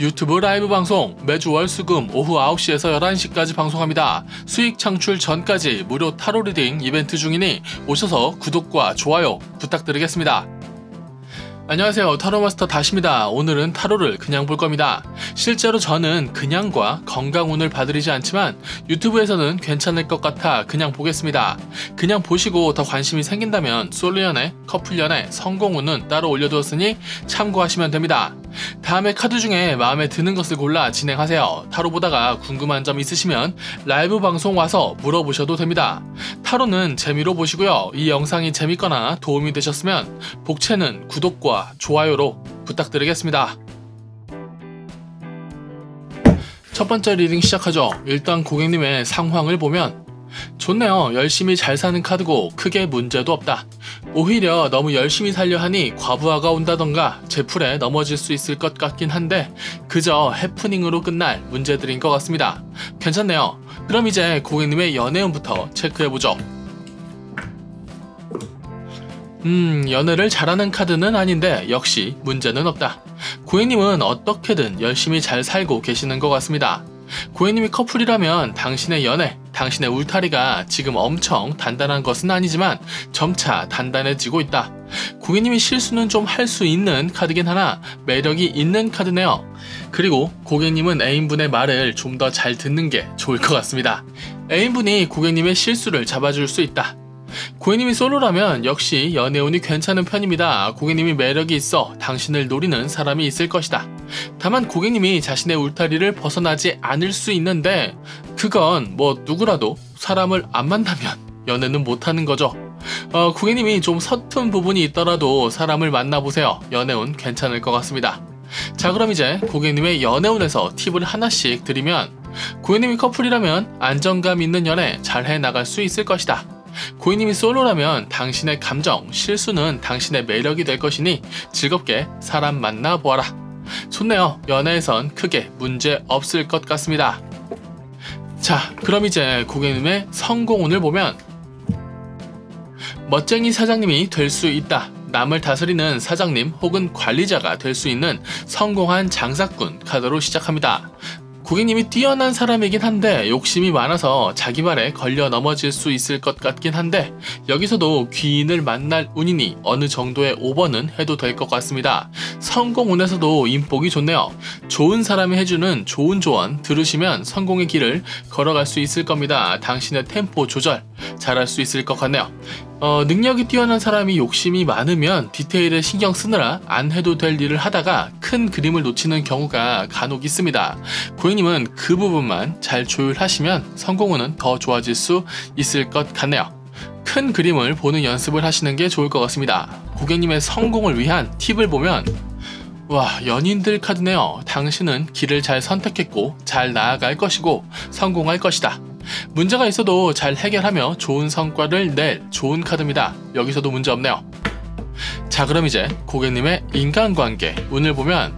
유튜브 라이브 방송 매주 월, 수, 금 오후 9시에서 11시까지 방송합니다. 수익 창출 전까지 무료 타로 리딩 이벤트 중이니 오셔서 구독과 좋아요 부탁드리겠습니다. 안녕하세요, 타로마스터 다시입니다. 오늘은 타로를 그냥 볼 겁니다. 실제로 저는 그냥과 건강운을 봐드리지 않지만 유튜브에서는 괜찮을 것 같아 그냥 보겠습니다. 그냥 보시고 더 관심이 생긴다면 솔로 연애, 커플 연애, 성공운은 따로 올려두었으니 참고하시면 됩니다. 다음에 카드 중에 마음에 드는 것을 골라 진행하세요. 타로 보다가 궁금한 점 있으시면 라이브 방송 와서 물어보셔도 됩니다. 타로는 재미로 보시고요. 이 영상이 재밌거나 도움이 되셨으면 복채는 구독과 좋아요로 부탁드리겠습니다. 첫 번째 리딩 시작하죠. 일단 고객님의 상황을 보면 좋네요. 열심히 잘 사는 카드고 크게 문제도 없다. 오히려 너무 열심히 살려 하니 과부하가 온다던가 제풀에 넘어질 수 있을 것 같긴 한데 그저 해프닝으로 끝날 문제들인 것 같습니다. 괜찮네요. 그럼 이제 고객님의 연애운부터 체크해보죠. 연애를 잘하는 카드는 아닌데 역시 문제는 없다. 고객님은 어떻게든 열심히 잘 살고 계시는 것 같습니다. 고객님이 커플이라면 당신의 연애, 당신의 울타리가 지금 엄청 단단한 것은 아니지만 점차 단단해지고 있다. 고객님이 실수는 좀 할 수 있는 카드긴 하나 매력이 있는 카드네요. 그리고 고객님은 애인분의 말을 좀 더 잘 듣는 게 좋을 것 같습니다. 애인분이 고객님의 실수를 잡아줄 수 있다. 고객님이 솔로라면 역시 연애운이 괜찮은 편입니다. 고객님이 매력이 있어 당신을 노리는 사람이 있을 것이다. 다만 고객님이 자신의 울타리를 벗어나지 않을 수 있는데 그건 누구라도 사람을 안 만나면 연애는 못하는 거죠. 고객님이 좀 서툰 부분이 있더라도 사람을 만나보세요. 연애운 괜찮을 것 같습니다. 자, 그럼 이제 고객님의 연애운에서 팁을 하나씩 드리면 고객님이 커플이라면 안정감 있는 연애 잘 해나갈 수 있을 것이다. 고객님이 솔로라면 당신의 감정, 실수는 당신의 매력이 될 것이니 즐겁게 사람 만나보아라. 좋네요. 연애에선 크게 문제 없을 것 같습니다. 자, 그럼 이제 고객님의 성공운을 보면 멋쟁이 사장님이 될 수 있다. 남을 다스리는 사장님 혹은 관리자가 될 수 있는 성공한 장사꾼 카드로 시작합니다. 고객님이 뛰어난 사람이긴 한데 욕심이 많아서 자기 말에 걸려 넘어질 수 있을 것 같긴 한데 여기서도 귀인을 만날 운이니 어느 정도의 오버는 해도 될 것 같습니다. 성공운에서도 인복이 좋네요. 좋은 사람이 해주는 좋은 조언 들으시면 성공의 길을 걸어갈 수 있을 겁니다. 당신의 템포 조절 잘할 수 있을 것 같네요. 능력이 뛰어난 사람이 욕심이 많으면 디테일에 신경 쓰느라 안 해도 될 일을 하다가 큰 그림을 놓치는 경우가 간혹 있습니다. 고객님은 그 부분만 잘 조율하시면 성공운은 더 좋아질 수 있을 것 같네요. 큰 그림을 보는 연습을 하시는 게 좋을 것 같습니다. 고객님의 성공을 위한 팁을 보면 연인들 카드네요. 당신은 길을 잘 선택했고 잘 나아갈 것이고 성공할 것이다. 문제가 있어도 잘 해결하며 좋은 성과를 낼 좋은 카드입니다. 여기서도 문제 없네요. 자, 그럼 이제 고객님의 인간관계 운을 보면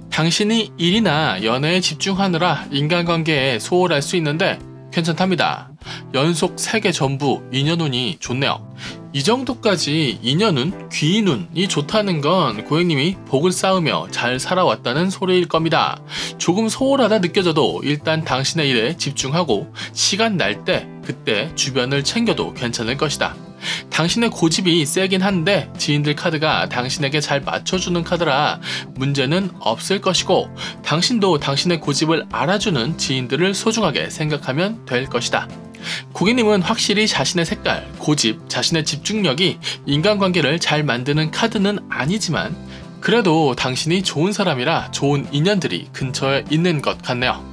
당신이 일이나 연애에 집중하느라 인간관계에 소홀할 수 있는데 괜찮답니다. 연속 3개 전부 인연운이 좋네요. 이 정도까지 인연운, 귀인운이 좋다는 건 고객님이 복을 쌓으며 잘 살아왔다는 소리일 겁니다. 조금 소홀하다 느껴져도 일단 당신의 일에 집중하고 시간 날 때 그때 주변을 챙겨도 괜찮을 것이다. 당신의 고집이 세긴 한데 지인들 카드가 당신에게 잘 맞춰주는 카드라 문제는 없을 것이고 당신도 당신의 고집을 알아주는 지인들을 소중하게 생각하면 될 것이다. 고객님은 확실히 자신의 색깔, 고집, 자신의 집중력이 인간관계를 잘 만드는 카드는 아니지만 그래도 당신이 좋은 사람이라 좋은 인연들이 근처에 있는 것 같네요.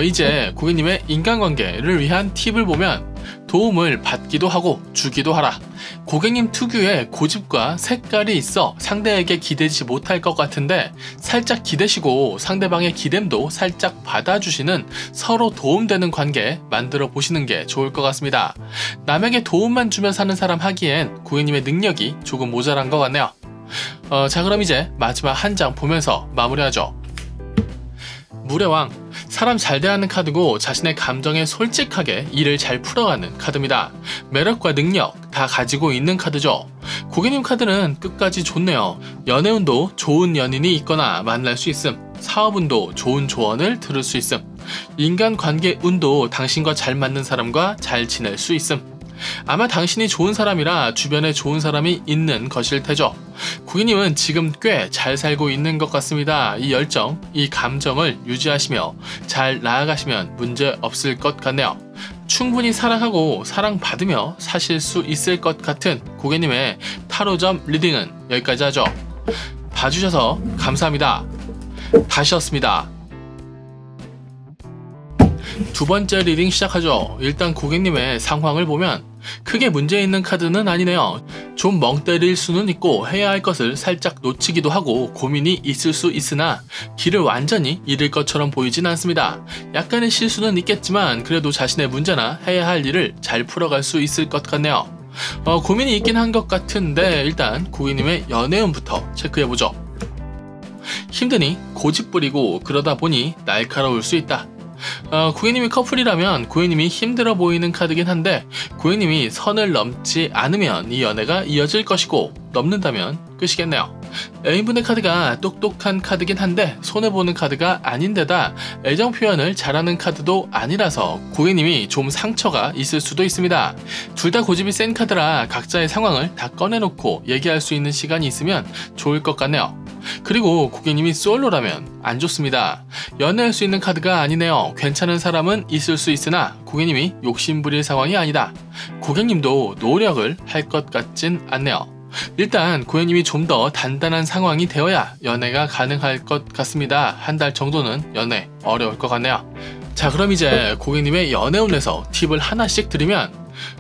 이제 고객님의 인간관계를 위한 팁을 보면 도움을 받기도 하고 주기도 하라. 고객님 특유의 고집과 색깔이 있어 상대에게 기대지 못할 것 같은데 살짝 기대시고 상대방의 기댐도 살짝 받아주시는 서로 도움되는 관계 만들어 보시는 게 좋을 것 같습니다. 남에게 도움만 주며 사는 사람 하기엔 고객님의 능력이 조금 모자란 것 같네요. 자, 그럼 이제 마지막 한 장 보면서 마무리하죠. 물의 왕, 사람 잘 대하는 카드고 자신의 감정에 솔직하게 일을 잘 풀어가는 카드입니다. 매력과 능력 다 가지고 있는 카드죠. 고객님 카드는 끝까지 좋네요. 연애운도 좋은 연인이 있거나 만날 수 있음. 사업운도 좋은 조언을 들을 수 있음. 인간관계 운도 당신과 잘 맞는 사람과 잘 지낼 수 있음. 아마 당신이 좋은 사람이라 주변에 좋은 사람이 있는 것일 테죠. 고객님은 지금 꽤 잘 살고 있는 것 같습니다. 이 열정, 이 감정을 유지하시며 잘 나아가시면 문제 없을 것 같네요. 충분히 사랑하고 사랑받으며 사실 수 있을 것 같은 고객님의 타로점 리딩은 여기까지 하죠. 봐주셔서 감사합니다. 다시였습니다. 두 번째 리딩 시작하죠. 일단 고객님의 상황을 보면 크게 문제 있는 카드는 아니네요. 좀 멍 때릴 수는 있고 해야 할 것을 살짝 놓치기도 하고 고민이 있을 수 있으나 길을 완전히 잃을 것처럼 보이진 않습니다. 약간의 실수는 있겠지만 그래도 자신의 문제나 해야 할 일을 잘 풀어갈 수 있을 것 같네요. 고민이 있긴 한 것 같은데 일단 고객님의 연애운부터 체크해보죠. 힘드니 고집부리고 그러다 보니 날카로울 수 있다. 고객님이 커플이라면 고객님이 힘들어 보이는 카드긴 한데 고객님이 선을 넘지 않으면 이 연애가 이어질 것이고 넘는다면 끝이겠네요. 애인분의 카드가 똑똑한 카드긴 한데 손해보는 카드가 아닌데다 애정 표현을 잘하는 카드도 아니라서 고객님이 좀 상처가 있을 수도 있습니다. 둘 다 고집이 센 카드라 각자의 상황을 다 꺼내놓고 얘기할 수 있는 시간이 있으면 좋을 것 같네요. 그리고 고객님이 솔로라면 안 좋습니다. 연애할 수 있는 카드가 아니네요. 괜찮은 사람은 있을 수 있으나 고객님이 욕심부릴 상황이 아니다. 고객님도 노력을 할 것 같진 않네요. 일단 고객님이 좀 더 단단한 상황이 되어야 연애가 가능할 것 같습니다. 한 달 정도는 연애 어려울 것 같네요. 자, 그럼 이제 고객님의 연애운에서 팁을 하나씩 드리면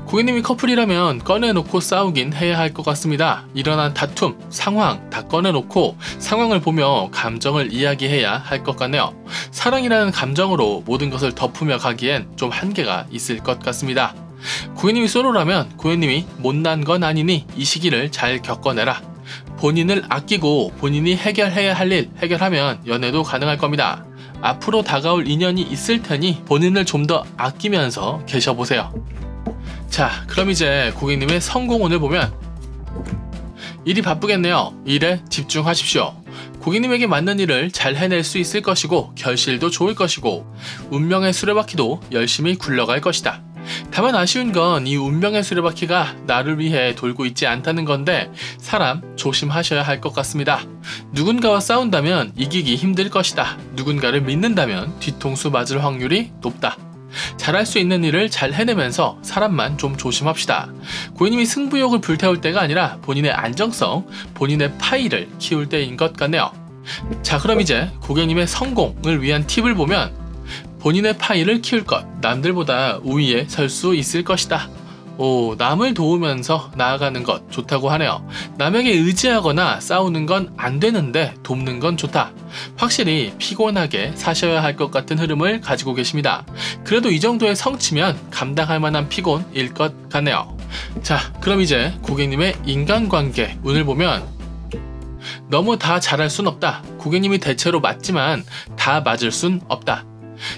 고객님이 커플이라면 꺼내놓고 싸우긴 해야 할 것 같습니다. 일어난 다툼, 상황 다 꺼내놓고 상황을 보며 감정을 이야기해야 할 것 같네요. 사랑이라는 감정으로 모든 것을 덮으며 가기엔 좀 한계가 있을 것 같습니다. 고객님이 솔로라면 고객님이 못난 건 아니니 이 시기를 잘 겪어내라. 본인을 아끼고 본인이 해결해야 할 일 해결하면 연애도 가능할 겁니다. 앞으로 다가올 인연이 있을 테니 본인을 좀 더 아끼면서 계셔보세요. 자, 그럼 이제 고객님의 성공운을 보면 일이 바쁘겠네요. 일에 집중하십시오. 고객님에게 맞는 일을 잘 해낼 수 있을 것이고 결실도 좋을 것이고 운명의 수레바퀴도 열심히 굴러갈 것이다. 다만 아쉬운 건 이 운명의 수레바퀴가 나를 위해 돌고 있지 않다는 건데 사람 조심하셔야 할 것 같습니다. 누군가와 싸운다면 이기기 힘들 것이다. 누군가를 믿는다면 뒤통수 맞을 확률이 높다. 잘할 수 있는 일을 잘 해내면서 사람만 좀 조심합시다. 고객님이 승부욕을 불태울 때가 아니라 본인의 안정성, 본인의 파이를 키울 때인 것 같네요. 자, 그럼 이제 고객님의 성공을 위한 팁을 보면 본인의 파이를 키울 것, 남들보다 우위에 설 수 있을 것이다. 남을 도우면서 나아가는 것 좋다고 하네요. 남에게 의지하거나 싸우는 건 안 되는데 돕는 건 좋다. 확실히 피곤하게 사셔야 할 것 같은 흐름을 가지고 계십니다. 그래도 이 정도의 성취면 감당할 만한 피곤일 것 같네요. 자, 그럼 이제 고객님의 인간관계 운을 보면 너무 다 잘할 순 없다. 고객님이 대체로 맞지만 다 맞을 순 없다.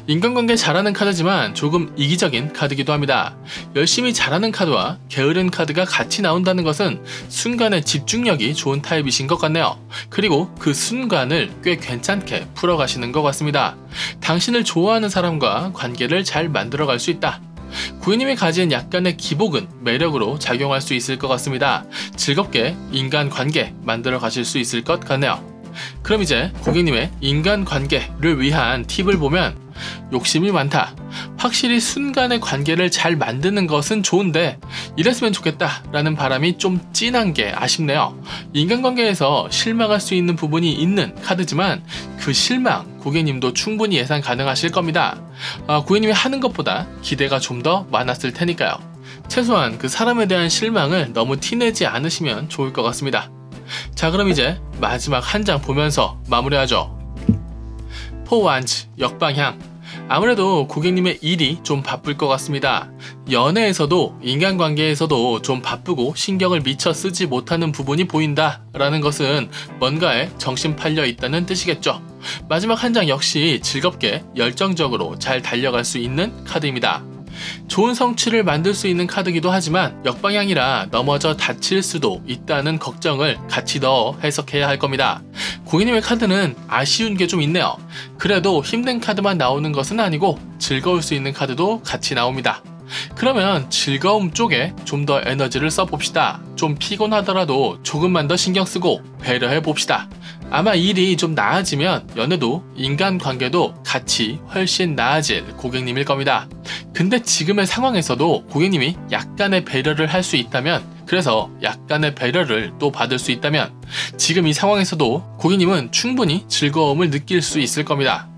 인간관계 잘하는 카드지만 조금 이기적인 카드기도 합니다. 열심히 잘하는 카드와 게으른 카드가 같이 나온다는 것은 순간의 집중력이 좋은 타입이신 것 같네요. 그리고 그 순간을 꽤 괜찮게 풀어가시는 것 같습니다. 당신을 좋아하는 사람과 관계를 잘 만들어갈 수 있다. 고객님이 가진 약간의 기복은 매력으로 작용할 수 있을 것 같습니다. 즐겁게 인간관계 만들어 가실 수 있을 것 같네요. 그럼 이제 고객님의 인간관계를 위한 팁을 보면 욕심이 많다. 확실히 순간의 관계를 잘 만드는 것은 좋은데 이랬으면 좋겠다 라는 바람이 좀 진한 게 아쉽네요. 인간관계에서 실망할 수 있는 부분이 있는 카드지만 그 실망 고객님도 충분히 예상 가능하실 겁니다. 고객님이 하는 것보다 기대가 좀 더 많았을 테니까요. 최소한 그 사람에 대한 실망을 너무 티내지 않으시면 좋을 것 같습니다. 자, 그럼 이제 마지막 한 장 보면서 마무리하죠. 포완즈 역방향. 아무래도 고객님의 일이 좀 바쁠 것 같습니다. 연애에서도 인간관계에서도 좀 바쁘고 신경을 미처 쓰지 못하는 부분이 보인다 라는 것은 뭔가에 정신 팔려 있다는 뜻이겠죠. 마지막 한 장 역시 즐겁게 열정적으로 잘 달려갈 수 있는 카드입니다. 좋은 성취를 만들 수 있는 카드기도 하지만 역방향이라 넘어져 다칠 수도 있다는 걱정을 같이 넣어 해석해야 할 겁니다. 고객님의 카드는 아쉬운 게 좀 있네요. 그래도 힘든 카드만 나오는 것은 아니고 즐거울 수 있는 카드도 같이 나옵니다. 그러면 즐거움 쪽에 좀 더 에너지를 써봅시다. 좀 피곤하더라도 조금만 더 신경 쓰고 배려해 봅시다. 아마 일이 좀 나아지면 연애도 인간관계도 같이 훨씬 나아질 고객님일 겁니다. 근데 지금의 상황에서도 고객님이 약간의 배려를 할 수 있다면, 그래서 약간의 배려를 또 받을 수 있다면 지금 이 상황에서도 고객님은 충분히 즐거움을 느낄 수 있을 겁니다.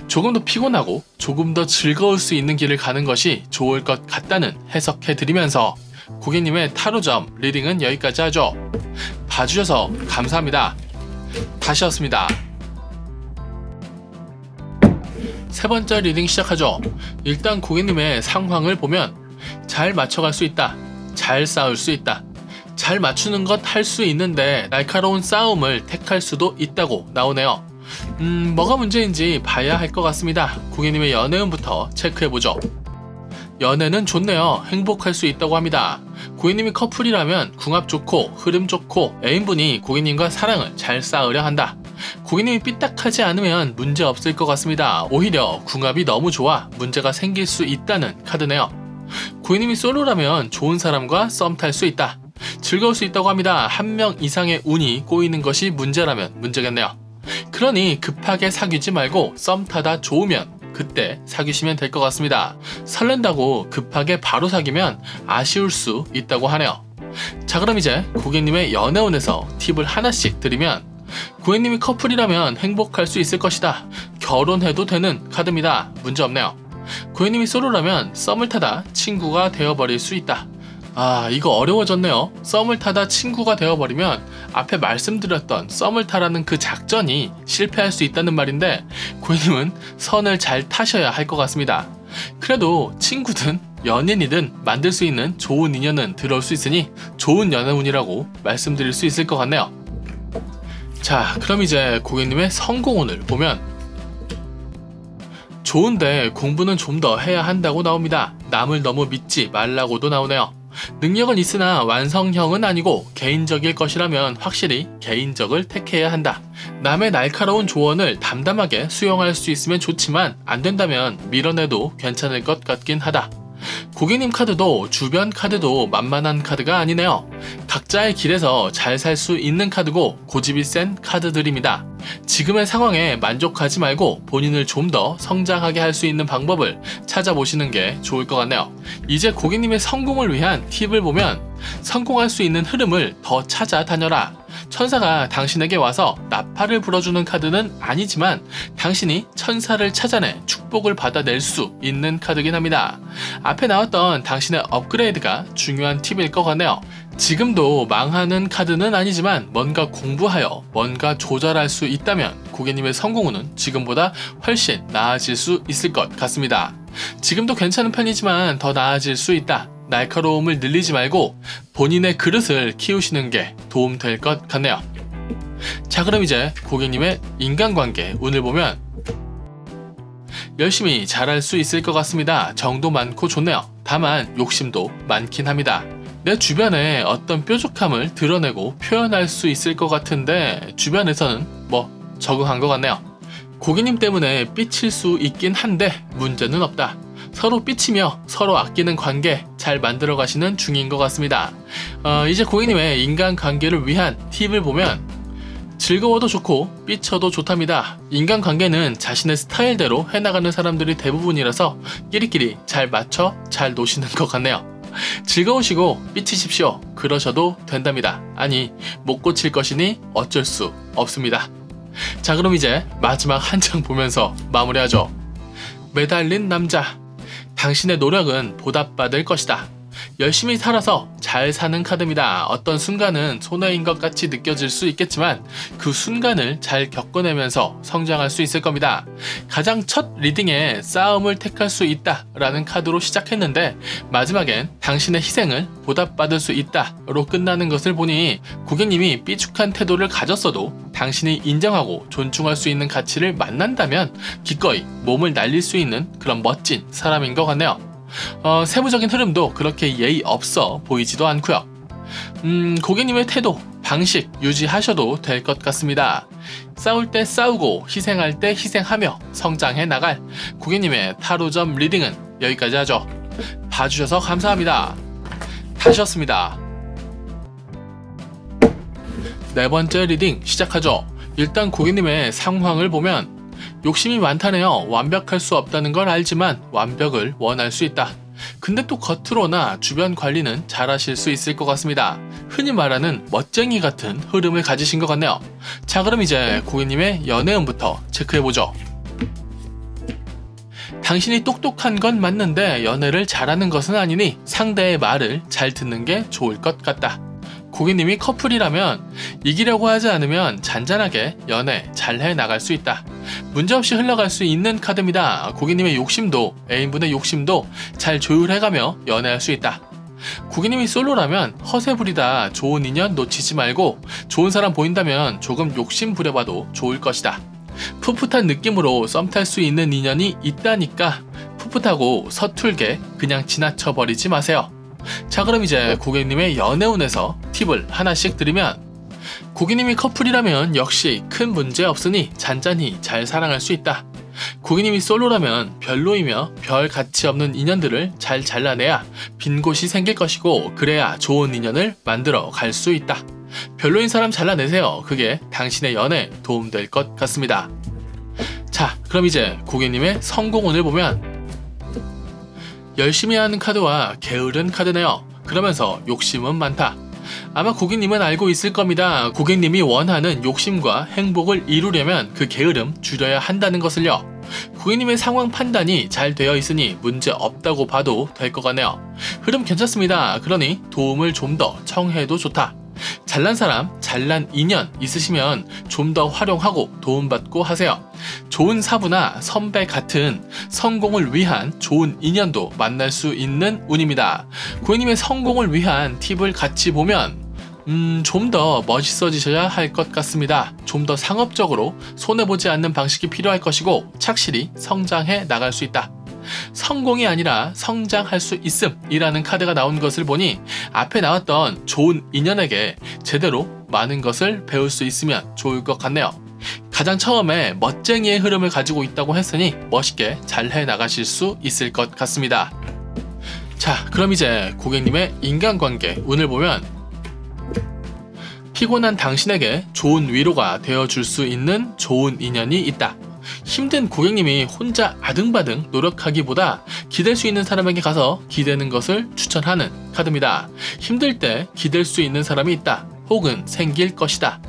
조금 더 피곤하고 조금 더 즐거울 수 있는 길을 가는 것이 좋을 것 같다는 해석해드리면서 고객님의 타로점 리딩은 여기까지 하죠. 봐주셔서 감사합니다. 다시 왔습니다. 세 번째 리딩 시작하죠. 일단 고객님의 상황을 보면 잘 맞춰갈 수 있다, 잘 싸울 수 있다, 잘 맞추는 것 할 수 있는데 날카로운 싸움을 택할 수도 있다고 나오네요. 뭐가 문제인지 봐야 할 것 같습니다. 고객님의 연애운부터 체크해보죠. 연애는 좋네요. 행복할 수 있다고 합니다. 고객님이 커플이라면 궁합 좋고 흐름 좋고 애인분이 고객님과 사랑을 잘 쌓으려 한다. 고객님이 삐딱하지 않으면 문제 없을 것 같습니다. 오히려 궁합이 너무 좋아 문제가 생길 수 있다는 카드네요. 고객님이 솔로라면 좋은 사람과 썸 탈 수 있다. 즐거울 수 있다고 합니다. 한 명 이상의 운이 꼬이는 것이 문제라면 문제겠네요. 그러니 급하게 사귀지 말고 썸 타다 좋으면 그때 사귀시면 될 것 같습니다. 설렌다고 급하게 바로 사귀면 아쉬울 수 있다고 하네요. 자, 그럼 이제 고객님의 연애운에서 팁을 하나씩 드리면, 고객님이 커플이라면 행복할 수 있을 것이다. 결혼해도 되는 카드입니다. 문제 없네요. 고객님이 솔로라면 썸을 타다 친구가 되어버릴 수 있다. 이거 어려워졌네요. 썸을 타다 친구가 되어버리면 앞에 말씀드렸던 썸을 타라는 그 작전이 실패할 수 있다는 말인데, 고객님은 선을 잘 타셔야 할 것 같습니다. 그래도 친구든 연인이든 만들 수 있는 좋은 인연은 들어올 수 있으니 좋은 연애운이라고 말씀드릴 수 있을 것 같네요. 자, 그럼 이제 고객님의 성공운을 보면 좋은데 공부는 좀 더 해야 한다고 나옵니다. 남을 너무 믿지 말라고도 나오네요. 능력은 있으나 완성형은 아니고 개인적일 것이라면 확실히 개인적을 택해야 한다. 남의 날카로운 조언을 담담하게 수용할 수 있으면 좋지만 안 된다면 밀어내도 괜찮을 것 같긴 하다. 고객님 카드도 주변 카드도 만만한 카드가 아니네요. 각자의 길에서 잘 살 수 있는 카드고 고집이 센 카드들입니다. 지금의 상황에 만족하지 말고 본인을 좀 더 성장하게 할 수 있는 방법을 찾아보시는 게 좋을 것 같네요. 이제 고객님의 성공을 위한 팁을 보면, 성공할 수 있는 흐름을 더 찾아다녀라. 천사가 당신에게 와서 나팔을 불어주는 카드는 아니지만 당신이 천사를 찾아내 축복을 받아낼 수 있는 카드긴 합니다. 앞에 나왔던 당신의 업그레이드가 중요한 팁일 것 같네요. 지금도 망하는 카드는 아니지만 뭔가 공부하여 뭔가 조절할 수 있다면 고객님의 성공운은 지금보다 훨씬 나아질 수 있을 것 같습니다. 지금도 괜찮은 편이지만 더 나아질 수 있다. 날카로움을 늘리지 말고 본인의 그릇을 키우시는 게 도움될 것 같네요. 자, 그럼 이제 고객님의 인간관계 운을 보면 열심히 잘할 수 있을 것 같습니다. 정도 많고 좋네요. 다만 욕심도 많긴 합니다. 내 주변에 어떤 뾰족함을 드러내고 표현할 수 있을 것 같은데 주변에서는 적응한 것 같네요. 고객님 때문에 삐칠 수 있긴 한데 문제는 없다. 서로 삐치며 서로 아끼는 관계 잘 만들어 가시는 중인 것 같습니다. 이제 고객님의 인간관계를 위한 팁을 보면 즐거워도 좋고 삐쳐도 좋답니다. 인간관계는 자신의 스타일대로 해나가는 사람들이 대부분이라서 끼리끼리 잘 맞춰 잘 노시는 것 같네요. 즐거우시고 삐치십시오. 그러셔도 된답니다. 아니, 못 고칠 것이니 어쩔 수 없습니다. 자, 그럼 이제 마지막 한 장 보면서 마무리하죠. 매달린 남자. 당신의 노력은 보답받을 것이다. 열심히 살아서 잘 사는 카드입니다. 어떤 순간은 손해인 것 같이 느껴질 수 있겠지만 그 순간을 잘 겪어내면서 성장할 수 있을 겁니다. 가장 첫 리딩에 싸움을 택할 수 있다 라는 카드로 시작했는데 마지막엔 당신의 희생을 보답받을 수 있다 로 끝나는 것을 보니 고객님이 삐죽한 태도를 가졌어도 당신이 인정하고 존중할 수 있는 가치를 만난다면 기꺼이 몸을 날릴 수 있는 그런 멋진 사람인 것 같네요. 세부적인 흐름도 그렇게 예의 없어 보이지도 않고요. 고객님의 태도, 방식 유지하셔도 될 것 같습니다. 싸울 때 싸우고 희생할 때 희생하며 성장해 나갈 고객님의 타로점 리딩은 여기까지 하죠. 봐주셔서 감사합니다. 다시였습니다. 네 번째 리딩 시작하죠. 일단 고객님의 상황을 보면 욕심이 많다네요. 완벽할 수 없다는 걸 알지만 완벽을 원할 수 있다. 근데 또 겉으로나 주변 관리는 잘 하실 수 있을 것 같습니다. 흔히 말하는 멋쟁이 같은 흐름을 가지신 것 같네요. 자, 그럼 이제 고객님의 연애운부터 체크해보죠. 당신이 똑똑한 건 맞는데 연애를 잘하는 것은 아니니 상대의 말을 잘 듣는 게 좋을 것 같다. 고객님이 커플이라면 이기려고 하지 않으면 잔잔하게 연애 잘해 나갈 수 있다. 문제없이 흘러갈 수 있는 카드입니다. 고객님의 욕심도 애인분의 욕심도 잘 조율해가며 연애할 수 있다. 고객님이 솔로라면 허세 부리다 좋은 인연 놓치지 말고 좋은 사람 보인다면 조금 욕심 부려봐도 좋을 것이다. 풋풋한 느낌으로 썸 탈 수 있는 인연이 있다니까 풋풋하고 서툴게 그냥 지나쳐버리지 마세요. 자, 그럼 이제 고객님의 연애운에서 팁을 하나씩 드리면, 고객님이 커플이라면 역시 큰 문제 없으니 잔잔히 잘 사랑할 수 있다. 고객님이 솔로라면 별로이며 별 가치 없는 인연들을 잘 잘라내야 빈 곳이 생길 것이고 그래야 좋은 인연을 만들어 갈 수 있다. 별로인 사람 잘라내세요. 그게 당신의 연애에 도움될 것 같습니다. 자, 그럼 이제 고객님의 성공운을 보면 열심히 하는 카드와 게으른 카드네요. 그러면서 욕심은 많다. 아마 고객님은 알고 있을 겁니다. 고객님이 원하는 욕심과 행복을 이루려면 그 게으름 줄여야 한다는 것을요. 고객님의 상황 판단이 잘 되어 있으니 문제 없다고 봐도 될 것 같네요. 흐름 괜찮습니다. 그러니 도움을 좀 더 청해도 좋다. 잘난 사람, 잘난 인연 있으시면 좀 더 활용하고 도움받고 하세요. 좋은 사부나 선배 같은 성공을 위한 좋은 인연도 만날 수 있는 운입니다. 고객님의 성공을 위한 팁을 같이 보면 좀 더 멋있어지셔야 할 것 같습니다. 좀 더 상업적으로 손해보지 않는 방식이 필요할 것이고 착실히 성장해 나갈 수 있다. 성공이 아니라 성장할 수 있음이라는 카드가 나온 것을 보니 앞에 나왔던 좋은 인연에게 제대로 많은 것을 배울 수 있으면 좋을 것 같네요. 가장 처음에 멋쟁이의 흐름을 가지고 있다고 했으니 멋있게 잘 해나가실 수 있을 것 같습니다. 자, 그럼 이제 고객님의 인간관계 운을 보면 피곤한 당신에게 좋은 위로가 되어줄 수 있는 좋은 인연이 있다. 힘든 고객님이 혼자 아등바등 노력하기보다 기댈 수 있는 사람에게 가서 기대는 것을 추천하는 카드입니다. 힘들 때 기댈 수 있는 사람이 있다. 혹은 생길 것이다.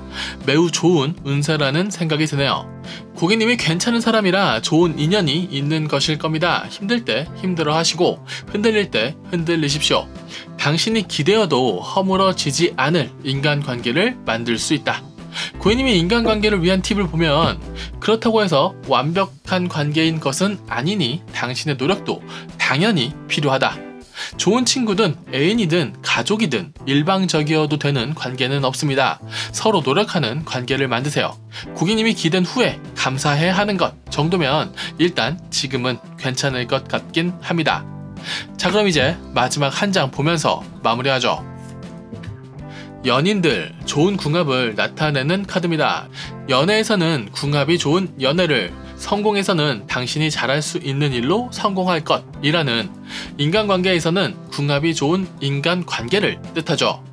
매우 좋은 운세라는 생각이 드네요. 고객님이 괜찮은 사람이라 좋은 인연이 있는 것일 겁니다. 힘들 때 힘들어 하시고 흔들릴 때 흔들리십시오. 당신이 기대어도 허물어지지 않을 인간관계를 만들 수 있다. 고객님이 인간관계를 위한 팁을 보면 그렇다고 해서 완벽한 관계인 것은 아니니 당신의 노력도 당연히 필요하다. 좋은 친구든 애인이든 가족이든 일방적이어도 되는 관계는 없습니다. 서로 노력하는 관계를 만드세요. 고객님이 기댄 후에 감사해 하는 것 정도면 일단 지금은 괜찮을 것 같긴 합니다. 자, 그럼 이제 마지막 한 장 보면서 마무리하죠. 연인들 좋은 궁합을 나타내는 카드입니다. 연애에서는 궁합이 좋은 연애를, 성공에서는 당신이 잘할 수 있는 일로 성공할 것이라는, 인간관계에서는 궁합이 좋은 인간관계를 뜻하죠.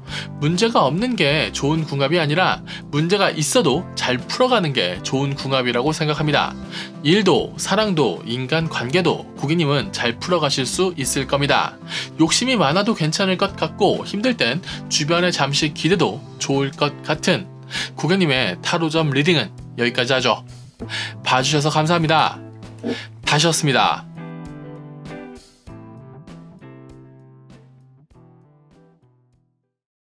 문제가 없는 게 좋은 궁합이 아니라 문제가 있어도 잘 풀어가는 게 좋은 궁합이라고 생각합니다. 일도 사랑도 인간관계도 고객님은 잘 풀어가실 수 있을 겁니다. 욕심이 많아도 괜찮을 것 같고 힘들 땐 주변에 잠시 기대도 좋을 것 같은 고객님의 타로점 리딩은 여기까지 하죠. 봐주셔서 감사합니다. 다시였습니다.